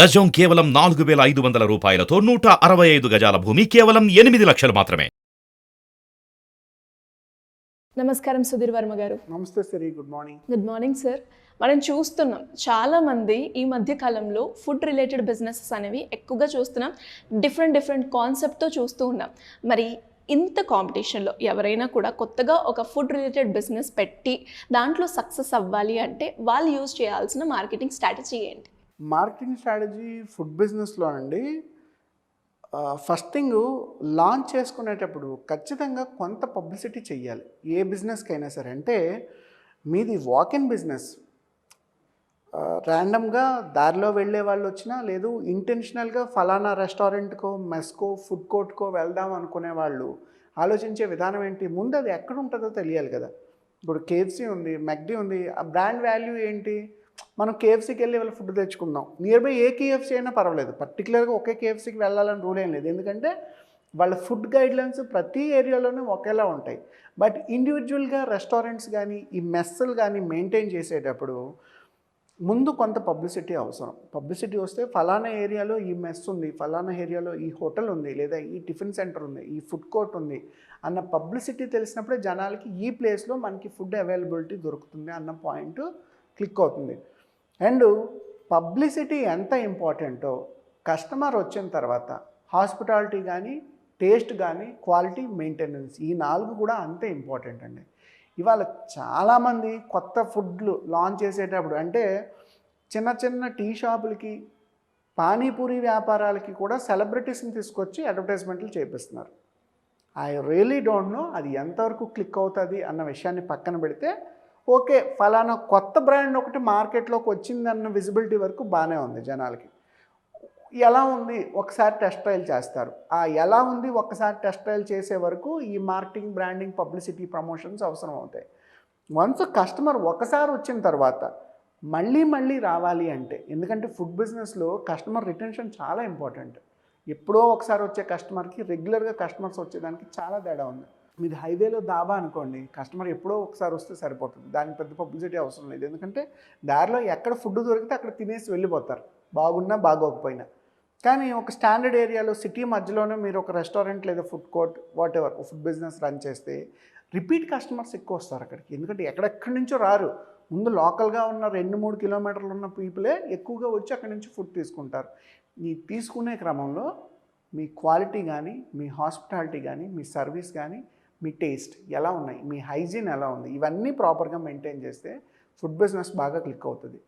గజం కేవలం 4,500 రూపాయలతో 165 గజాల భూమి కేవలం 8 లక్షలు మాత్రమే. నమస్కారం సుధీర్ వర్మ గారు. నమస్తే Siri, good morning. Good morning sir. మనం చూస్తున్నాం చాలామంది ఈ మధ్య కాలంలో ఫుడ్ రిలేటెడ్ బిజినెసెస్ అనేవి ఎక్కువగా చూస్తున్నాం. డిఫరెంట్ కాన్సెప్ట్తో చూస్తూ ఉన్నాం. మరి ఇంత కాంపిటీషన్లో ఎవరైనా కూడా కొత్తగా ఒక ఫుడ్ రిలేటెడ్ బిజినెస్ పెట్టి దాంట్లో సక్సెస్ అవ్వాలి అంటే వాళ్ళు యూజ్ చేయాల్సిన మార్కెటింగ్ స్ట్రాటజీ ఏంటి? మార్కెటింగ్ స్ట్రాటజీ ఫుడ్ బిజినెస్లో అండి, ఫస్ట్ థింగ్ లాంచ్ చేసుకునేటప్పుడు ఖచ్చితంగా కొంత పబ్లిసిటీ చెయ్యాలి. ఏ బిజినెస్కి అయినా సరే. అంటే మీది వాక్ ఇన్ బిజినెస్, ర్యాండమ్గా దారిలో వెళ్ళే వాళ్ళు వచ్చినా, లేదు ఇంటెన్షనల్గా ఫలానా రెస్టారెంట్కో, మెస్కో, ఫుడ్ కోర్ట్కో వెళ్దాం అనుకునే వాళ్ళు ఆలోచించే విధానం ఏంటి? ముందు అది ఎక్కడ ఉంటుందో తెలియాలి కదా. ఇప్పుడు కేఎఫ్సీ ఉంది, మెక్డీ ఉంది, ఆ బ్రాండ్ వాల్యూ ఏంటి? మనం కేఎఫ్సీకి వెళ్ళి వాళ్ళ ఫుడ్ తెచ్చుకుందాం. నియర్ బై ఏ కేఎఫ్సీ అయినా పర్వాలేదు, పర్టికులర్గా ఒకే కేఎఫ్సీకి వెళ్ళాలని రూల్ ఏం లేదు. ఎందుకంటే వాళ్ళ ఫుడ్ గైడ్లైన్స్ ప్రతి ఏరియాలోనూ ఒకేలా ఉంటాయి. బట్ ఇండివిజువల్గా రెస్టారెంట్స్ కానీ ఈ మెస్సులు కానీ మెయింటైన్ చేసేటప్పుడు ముందు కొంత పబ్లిసిటీ అవసరం. పబ్లిసిటీ వస్తే ఫలానా ఏరియాలో ఈ మెస్ ఉంది, ఫలానా ఏరియాలో ఈ హోటల్ ఉంది, లేదా ఈ టిఫిన్ సెంటర్ ఉంది, ఈ ఫుడ్ కోర్ట్ ఉంది అన్న పబ్లిసిటీ తెలిసినప్పుడే జనాలకి ఈ ప్లేస్లో మనకి ఫుడ్ అవైలబిలిటీ దొరుకుతుంది అన్న పాయింట్ క్లిక్ అవుతుంది. అండ్ పబ్లిసిటీ ఎంత ఇంపార్టెంటో కస్టమర్ వచ్చిన తర్వాత హాస్పిటాలిటీ కానీ, టేస్ట్ కానీ, క్వాలిటీ మెయింటెనెన్స్, ఈ 4 కూడా అంతే ఇంపార్టెంట్ అండి. ఇవాళ చాలామంది కొత్త ఫుడ్లు లాంచ్ చేసేటప్పుడు అంటే చిన్న టీ షాపులకి, పానీపూరి వ్యాపారాలకి కూడా సెలబ్రిటీస్ని తీసుకొచ్చి అడ్వర్టైజ్మెంట్లు చేపిస్తున్నారు. ఐ రియలీ డోంట్ నో అది ఎంతవరకు క్లిక్ అవుతుంది అన్న విషయాన్ని పక్కన పెడితే, ఓకే ఫలానా కొత్త బ్రాండ్ ఒకటి మార్కెట్లోకి వచ్చిందన్న విజిబిలిటీ వరకు బాగానే ఉంది. జనాలకి ఎలా ఉంది ఒకసారి టెస్ట్ ట్రయల్ చేస్తారు. ఆ ఎలా ఉంది ఒకసారి టెస్ట్ ట్రయల్ చేసే వరకు ఈ మార్కెటింగ్, బ్రాండింగ్, పబ్లిసిటీ, ప్రమోషన్స్ అవసరం అవుతాయి. వన్స్ కస్టమర్ ఒకసారి వచ్చిన తర్వాత మళ్ళీ రావాలి అంటే, ఎందుకంటే ఫుడ్ బిజినెస్లో కస్టమర్ రిటెన్షన్ చాలా ఇంపార్టెంట్. ఎప్పుడో ఒకసారి వచ్చే కస్టమర్కి రెగ్యులర్గా కస్టమర్స్ వచ్చేదానికి చాలా తేడా ఉంది. మీది హైవేలో దాబా అనుకోండి, కస్టమర్ ఎప్పుడో ఒకసారి వస్తే సరిపోతుంది, దానికి పెద్ద పబ్లిసిటీ అవసరం లేదు. ఎందుకంటే దారిలో ఎక్కడ ఫుడ్ దొరికితే అక్కడ తినేసి వెళ్ళిపోతారు, బాగున్నా బాగోకపోయినా. కానీ ఒక స్టాండర్డ్ ఏరియాలో సిటీ మధ్యలోనే మీరు ఒక రెస్టారెంట్ లేదా food court what ever food business run చేస్తే రిపీట్ కస్టమర్స్ ఎక్కువ వస్తారు అక్కడికి. ఎందుకంటే ఎక్కడెక్కడి నుంచో రారు, ముందు లోకల్గా ఉన్న 2-3 కిలోమీటర్లు ఉన్న పీపులే ఎక్కువగా వచ్చి అక్కడి నుంచి ఫుడ్ తీసుకుంటారు. ఈ తీసుకునే క్రమంలో మీ క్వాలిటీ కానీ, మీ హాస్పిటాలిటీ కానీ, మీ సర్వీస్ కానీ, మీ టేస్ట్ ఎలా ఉన్నాయి, మీ హైజీన్ ఎలా ఉంది, ఇవన్నీ ప్రాపర్గా మెయింటైన్ చేస్తే ఫుడ్ బిజినెస్ బాగా క్లిక్ అవుతుంది.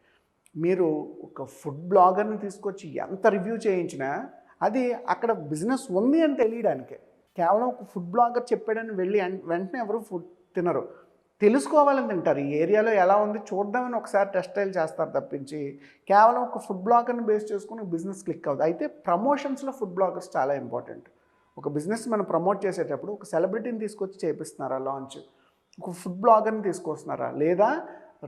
మీరు ఒక ఫుడ్ బ్లాగర్ని తీసుకొచ్చి ఎంత రివ్యూ చేయించినా అది అక్కడ బిజినెస్ ఉంది అని తెలియడానికే. కేవలం ఒక ఫుడ్ బ్లాగర్ చెప్పాడని వెళ్ళి వెంటనే ఎవరు ఫుడ్ తినరు, తెలుసుకోవాలని తింటారు. ఈ ఏరియాలో ఎలా ఉంది చూద్దామని ఒకసారి టెస్ట్ ట్రయల్ చేస్తారు తప్పించి కేవలం ఒక ఫుడ్ బ్లాగర్ని బేస్ చేసుకుని బిజినెస్ క్లిక్ అవుతుంది. అయితే ప్రమోషన్స్లో ఫుడ్ బ్లాగర్స్ చాలా ఇంపార్టెంట్. ఒక బిజినెస్ మనం ప్రమోట్ చేసేటప్పుడు ఒక సెలబ్రిటీని తీసుకొచ్చి చేపిస్తున్నారా లాంచ్, ఒక ఫుడ్ బ్లాగర్ని తీసుకొస్తున్నారా, లేదా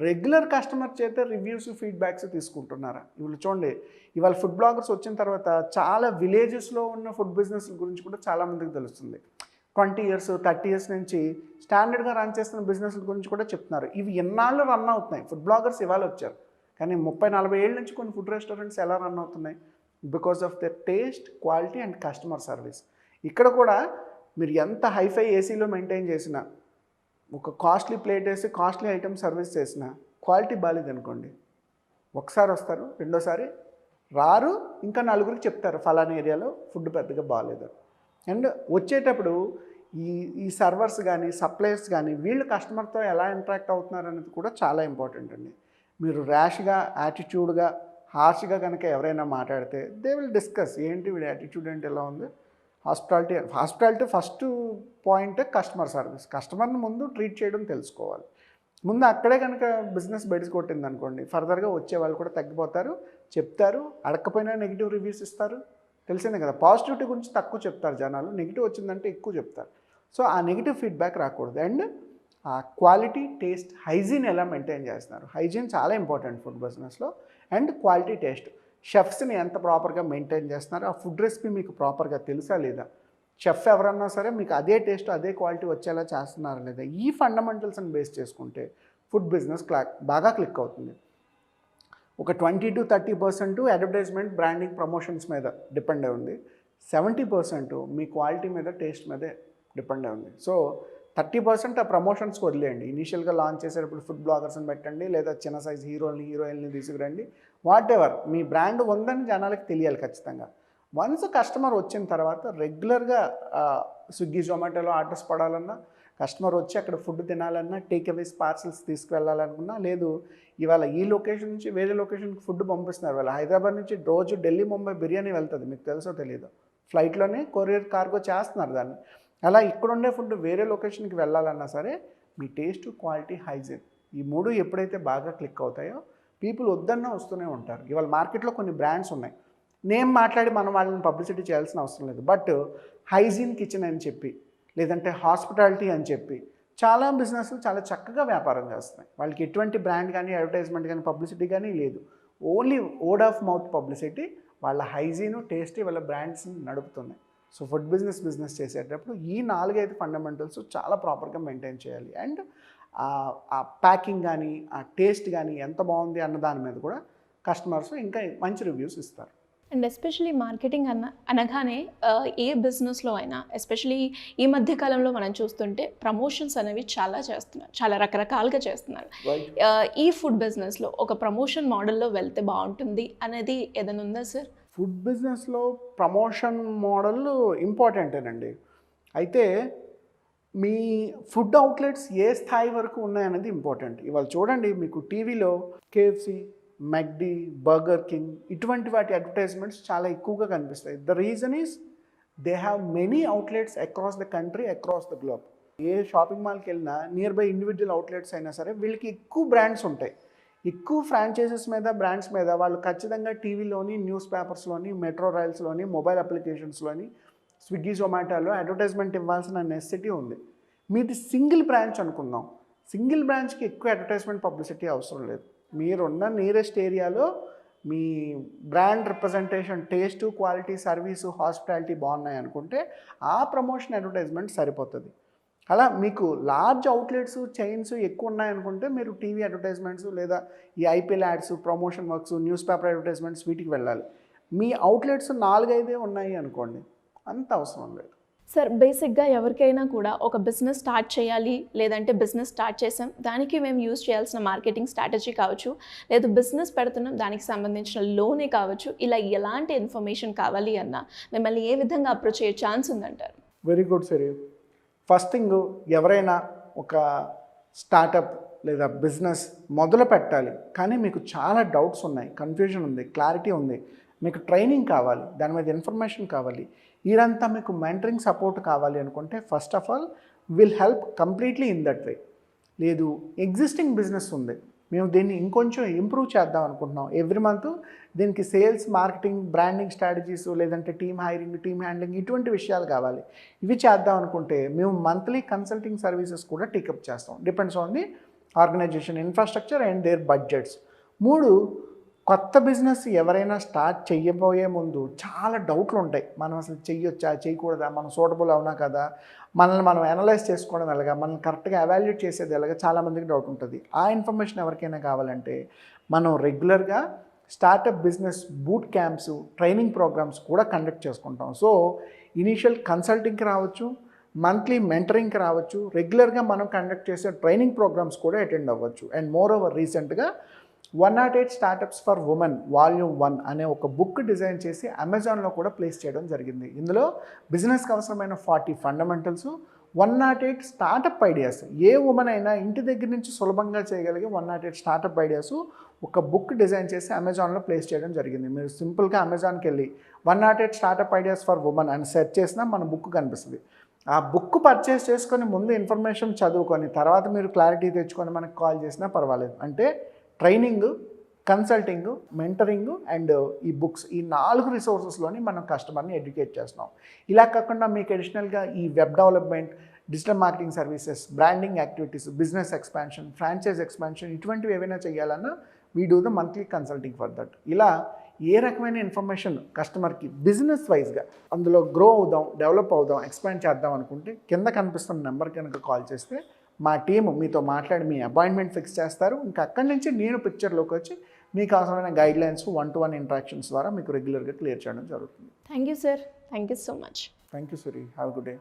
రెగ్యులర్ కస్టమర్ చేత రివ్యూస్, ఫీడ్బ్యాక్స్ తీసుకుంటున్నారా? ఇవాళ చూడండి, ఇవాళ ఫుడ్ బ్లాగర్స్ వచ్చిన తర్వాత చాలా విలేజెస్లో ఉన్న ఫుడ్ బిజినెస్ గురించి కూడా చాలామందికి తెలుస్తుంది. 20 years 30 years నుంచి స్టాండర్డ్గా రన్ చేస్తున్న బిజినెస్ గురించి కూడా చెప్తున్నారు. ఇవి ఎన్నాళ్ళు రన్ అవుతున్నాయి. ఫుడ్ బ్లాగర్స్ ఇవాళ వచ్చారు, కానీ 30-40 ఏళ్ళ నుంచి కొన్ని ఫుడ్ రెస్టారెంట్స్ ఎలా రన్ అవుతున్నాయి? Because of the taste, quality and customer service. ఇక్కడ కూడా మీరు ఎంత హైఫై ఏసీలో మెయింటైన్ చేసినా, ఒక కాస్ట్లీ ప్లేట్ వేసి కాస్ట్లీ ఐటమ్ సర్వీస్ చేసినా క్వాలిటీ బాగాలేదనుకోండి, ఒకసారి వస్తారు, రెండోసారి రారు, ఇంకా 4గురికి చెప్తారు ఫలానా ఏరియాలో ఫుడ్ పెద్దగా బాగాలేదు. అండ్ వచ్చేటప్పుడు ఈ సర్వర్స్ కానీ, సప్లయర్స్ కానీ వీళ్ళు కస్టమర్తో ఎలా ఇంటరాక్ట్ అవుతున్నారు అనేది కూడా చాలా ఇంపార్టెంట్ అండి. మీరు ర్యాష్గా, యాటిట్యూడ్గా, హార్ష్గా కనుక ఎవరైనా మాట్లాడితే దే విల్ డిస్కస్, ఏంటి వీడి యాటిట్యూడ్ ఏంటి ఎలా ఉంది. Hospitality first point customer service. కస్టమర్ని ముందు ట్రీట్ చేయడం తెలుసుకోవాలి. ముందు అక్కడే కనుక బిజినెస్ బెడిసి కొట్టింది అనుకోండి, ఫర్దర్గా వచ్చే వాళ్ళు కూడా తగ్గిపోతారు, చెప్తారు, అడగకపోయినా నెగిటివ్ రివ్యూస్ ఇస్తారు. తెలిసిందే కదా, పాజిటివిటీ గురించి తక్కువ చెప్తారు జనాలు, నెగిటివ్ వచ్చిందంటే ఎక్కువ చెప్తారు. సో ఆ నెగిటివ్ ఫీడ్బ్యాక్ రాకూడదు. అండ్ ఆ క్వాలిటీ, టేస్ట్, హైజీన్ ఎలా మెయింటైన్ చేస్తున్నారు, హైజీన్ చాలా ఇంపార్టెంట్ ఫుడ్ బిజినెస్లో. అండ్ క్వాలిటీ, టేస్ట్, షెఫ్స్ని ఎంత ప్రాపర్గా మెయింటైన్ చేస్తున్నారు, ఆ ఫుడ్ రెసిపీ మీకు ప్రాపర్గా తెలుసా లేదా, చెఫ్ ఎవరన్నా సరే మీకు అదే టేస్ట్, అదే క్వాలిటీ వచ్చేలా చేస్తున్నారా లేదా, ఈ ఫండమెంటల్స్ని బేస్ చేసుకుంటే ఫుడ్ బిజినెస్ బాగా క్లిక్ అవుతుంది. ఒక 20-30% అడ్వర్టైజ్మెంట్, బ్రాండింగ్, ప్రమోషన్స్ మీద డిపెండ్ అయి ఉంది. 70% మీ క్వాలిటీ మీద, టేస్ట్ మీదే డిపెండ్ అయి ఉంది. సో 30% ఆ ప్రమోషన్స్కి వదిలేయండి. ఇనీషియల్గా లాంచ్ చేసేటప్పుడు ఫుడ్ బ్లాగర్స్ని పెట్టండి, లేదా చిన్న సైజ్ హీరోయిన్ని తీసుకురండి. వాట్ ఎవర్, మీ బ్రాండ్ ఉందని జనాలకి తెలియాలి ఖచ్చితంగా. వన్స్ కస్టమర్ వచ్చిన తర్వాత రెగ్యులర్గా స్విగ్గీ, జొమాటోలో ఆర్డర్స్ పడాలన్నా, కస్టమర్ వచ్చి అక్కడ ఫుడ్ తినాలన్నా, టేక్ అవేస్, పార్సల్స్ తీసుకువెళ్ళాలనుకున్నా, లేదు ఇవాళ ఈ లొకేషన్ నుంచి వేరే లొకేషన్కి ఫుడ్ పంపిస్తున్నారు. వాళ్ళు హైదరాబాద్ నుంచి రోజు ఢిల్లీ, ముంబై బిర్యానీ వెళ్తుంది, మీకు తెలుసో తెలియదు. ఫ్లైట్లోనే కొరియర్ కార్గో చేస్తున్నారు దాన్ని. అలా ఇక్కడుండే ఫుడ్ వేరే లొకేషన్కి వెళ్ళాలన్నా సరే మీ టేస్ట్, క్వాలిటీ, హైజీన్ ఈ 3 ఎప్పుడైతే బాగా క్లిక్ అవుతాయో పీపుల్ వద్దన్నా వస్తూనే ఉంటారు. ఇవాళ మార్కెట్లో కొన్ని బ్రాండ్స్ ఉన్నాయి, నేమ్ మాట్లాడి మనం వాళ్ళని పబ్లిసిటీ చేయాల్సిన అవసరం లేదు. బట్ హైజీన్ కిచెన్ అని చెప్పి, లేదంటే హాస్పిటాలిటీ అని చెప్పి చాలా బిజినెస్లు చాలా చక్కగా వ్యాపారం చేస్తున్నాయి. వాళ్ళకి ఎటువంటి బ్రాండ్ కానీ, అడ్వర్టైజ్మెంట్ కానీ, పబ్లిసిటీ కానీ లేదు. Only word of mouth publicity వాళ్ళ హైజీను, టేస్ట్ వాళ్ళ బ్రాండ్స్ని నడుపుతున్నాయి. సో ఫుడ్ బిజినెస్ చేసేటప్పుడు ఈ 4-5 ఫండమెంటల్స్ చాలా ప్రాపర్గా మెయింటైన్ చేయాలి. అండ్ ఆ ప్యాకింగ్ కానీ, ఆ టేస్ట్ కానీ ఎంత బాగుంది అన్న దాని మీద కూడా కస్టమర్స్ ఇంకా మంచి రివ్యూస్ ఇస్తారు. అండ్ ఎస్పెషలీ మార్కెటింగ్ అనగానే ఏ బిజినెస్లో అయినా, ఎస్పెషలీ ఈ మధ్య కాలంలో మనం చూస్తుంటే ప్రమోషన్స్ అనేవి చాలా చేస్తున్నారు, చాలా రకరకాలుగా చేస్తున్నారు. ఈ ఫుడ్ బిజినెస్లో ఒక ప్రమోషన్ మోడల్లో వెళ్తే బాగుంటుంది అనేది ఏదైనా ఉందా సార్? ఫుడ్ బిజినెస్లో ప్రమోషన్ మోడల్ ఇంపార్టెంటేనండి. అయితే మీ ఫుడ్ అవుట్లెట్స్ ఏ స్థాయి వరకు ఉన్నాయనేది ఇంపార్టెంట్. ఇవాళ చూడండి, మీకు టీవీలో కేఎఫ్సి, మెక్డీ, బర్గర్ కింగ్ ఇటువంటి వాటి అడ్వర్టైజ్మెంట్స్ చాలా ఎక్కువగా కనిపిస్తాయి. The reason is they have many outlets across the country, across the globe. A shopping మాల్కి వెళ్ళినా నియర్ బై ఇండివిజువల్ అవుట్లెట్స్ అయినా సరే వీళ్ళకి ఎక్కువ బ్రాండ్స్ ఉంటాయి. ఎక్కువ ఫ్రాంచైజెస్ మీద, బ్రాండ్స్ మీద వాళ్ళు ఖచ్చితంగా టీవీలోని, న్యూస్ పేపర్స్లోని, మెట్రో రైల్స్లోని, మొబైల్ అప్లికేషన్స్లోని, స్విగ్గీ, జొమాటోలో అడ్వర్టైజ్మెంట్ ఇవ్వాల్సిన నెసెసిటీ ఉంది. మీది సింగిల్ బ్రాంచ్ అనుకుందాం, సింగిల్ బ్రాంచ్కి ఎక్కువ అడ్వర్టైజ్మెంట్, పబ్లిసిటీ అవసరం లేదు. మీరున్న నియరెస్ట్ ఏరియాలో మీ brand representation, taste, quality, service, hospitality బాగున్నాయి అనుకుంటే ఆ ప్రమోషన్ అడ్వర్టైజ్మెంట్ సరిపోతుంది. అలా మీకు లార్జ్ అవుట్లెట్స్, చైన్స్ ఎక్కువ ఉన్నాయనుకుంటే మీరు టీవీ అడ్వర్టైజ్మెంట్స్, లేదా ఈ IPL ads, promotion works, news paper advertisements వీటికి వెళ్ళాలి. మీ అవుట్లెట్స్ 4-5 ఉన్నాయి అనుకోండి, అంత అవసరం లేదు. సార్, బేసిక్గా ఎవరికైనా కూడా ఒక బిజినెస్ స్టార్ట్ చేయాలి, లేదంటే బిజినెస్ స్టార్ట్ చేసాం, దానికి మేము యూజ్ చేయాల్సిన మార్కెటింగ్ స్ట్రాటజీ కావచ్చు, లేదు బిజినెస్ పెడుతున్నాం దానికి సంబంధించిన లోనే కావచ్చు, ఇలా ఎలాంటి ఇన్ఫర్మేషన్ కావాలి అన్నా మిమ్మల్ని ఏ విధంగా అప్రోచ్ అయ్యే ఛాన్స్ ఉందంటారు? వెరీ గుడ్ సరే. ఫస్ట్ థింగ్, ఎవరైనా ఒక స్టార్టప్ లేదా బిజినెస్ మొదలు పెట్టాలి, కానీ మీకు చాలా డౌట్స్ ఉన్నాయి, కన్ఫ్యూజన్ ఉంది, క్లారిటీ ఉంది, మీకు ట్రైనింగ్ కావాలి, దాని మీద ఇన్ఫర్మేషన్ కావాలి, ఇదంతా మీకు మెంటరింగ్ సపోర్ట్ కావాలి అనుకుంటే first of all will help completely in that way. లేదు ఎగ్జిస్టింగ్ బిజినెస్ ఉంది, మేము దీన్ని ఇంకొంచెం ఇంప్రూవ్ చేద్దాం అనుకుంటున్నాం, ఎవ్రీ మంత్ దీనికి సేల్స్, మార్కెటింగ్, బ్రాండింగ్ స్ట్రాటజీస్, లేదంటే టీమ్ హైరింగ్, టీమ్ హ్యాండ్లింగ్ ఇటువంటి విషయాలు కావాలి, ఇవి చేద్దాం అనుకుంటే మేము మంత్లీ కన్సల్టింగ్ సర్వీసెస్ కూడా టేకప్ చేస్తాం. Depends on the organization infrastructure and their budgets. 3, కొత్త బిజినెస్ ఎవరైనా స్టార్ట్ చేయబోయే ముందు చాలా డౌట్లు ఉంటాయి. మనం అసలు చెయ్యొచ్చా, చేయకూడదా, మనం సూటబుల్ అవునా కదా, మనల్ని మనం అనలైజ్ చేసుకోవడం ఎలాగా, మనల్ని కరెక్ట్గా ఎవాల్యుయేట్ చేసేది ఎలాగా, చాలామందికి డౌట్ ఉంటుంది. ఆ ఇన్ఫర్మేషన్ ఎవరికైనా కావాలంటే మనం రెగ్యులర్గా startup business boot camps, training programs కూడా కండక్ట్ చేసుకుంటాం. సో ఇనీషియల్ కన్సల్టింగ్కి రావచ్చు, మంత్లీ మెంటరింగ్కి రావచ్చు, రెగ్యులర్గా మనం కండక్ట్ చేసే ట్రైనింగ్ ప్రోగ్రామ్స్ కూడా అటెండ్ అవ్వచ్చు. అండ్ మోర్ ఓవర్ రీసెంట్గా 108 స్టార్టప్స్ ఫర్ ఉమెన్ వాల్యూమ్ 1 అనే ఒక బుక్ డిజైన్ చేసి అమెజాన్లో కూడా ప్లేస్ చేయడం జరిగింది. ఇందులో బిజినెస్కి అవసరమైన 40 ఫండమెంటల్స్, 108 స్టార్టప్ ఐడియాస్, ఏ ఉమెన్ అయినా ఇంటి దగ్గర నుంచి సులభంగా చేయగలిగే 108 స్టార్టప్ ఐడియాస్ ఒక బుక్ డిజైన్ చేసి అమెజాన్లో ప్లేస్ చేయడం జరిగింది. మీరు సింపుల్గా అమెజాన్కి వెళ్ళి 108 స్టార్టప్ ఐడియాస్ ఫర్ ఉమెన్ అని సెర్చ్ చేసినా మన బుక్ కనిపిస్తుంది. ఆ బుక్ పర్చేస్ చేసుకొని ముందు ఇన్ఫర్మేషన్ చదువుకొని తర్వాత మీరు క్లారిటీ తెచ్చుకొని మనకు కాల్ చేసినా పర్వాలేదు. అంటే ట్రైనింగ్, కన్సల్టింగ్, మెంటరింగ్ అండ్ ఈ బుక్స్, ఈ 4 రిసోర్సెస్లోని మనం కస్టమర్ని ఎడ్యుకేట్ చేస్తున్నాం. ఇలా కాకుండా మీకు అడిషనల్గా ఈ web development, digital marketing services, branding activities, business expansion, franchise expansion ఇటువంటివి ఏవైనా చేయాలన్నా we do the monthly consulting for that. ఇలా ఏ రకమైన ఇన్ఫర్మేషన్ కస్టమర్కి బిజినెస్ వైజ్గా అందులో గ్రో అవుదాం, డెవలప్ అవుదాం, ఎక్స్పాండ్ చేద్దాం అనుకుంటే కింద కనిపిస్తున్న నెంబర్ కనుక కాల్ చేస్తే మా టీము మీతో మాట్లాడి మీ అపాయింట్మెంట్ ఫిక్స్ చేస్తారు. ఇంకా అక్కడి నుంచి నేను పిక్చర్లోకి వచ్చి మీకు అవసరమైన గైడ్లైన్స్ 1-to-1 ఇంటరాక్షన్స్ ద్వారా మీకు రెగ్యులర్గా క్లియర్ చేయడం జరుగుతుంది. Thank you sir, thank you so much. Thank you Suri, have good day.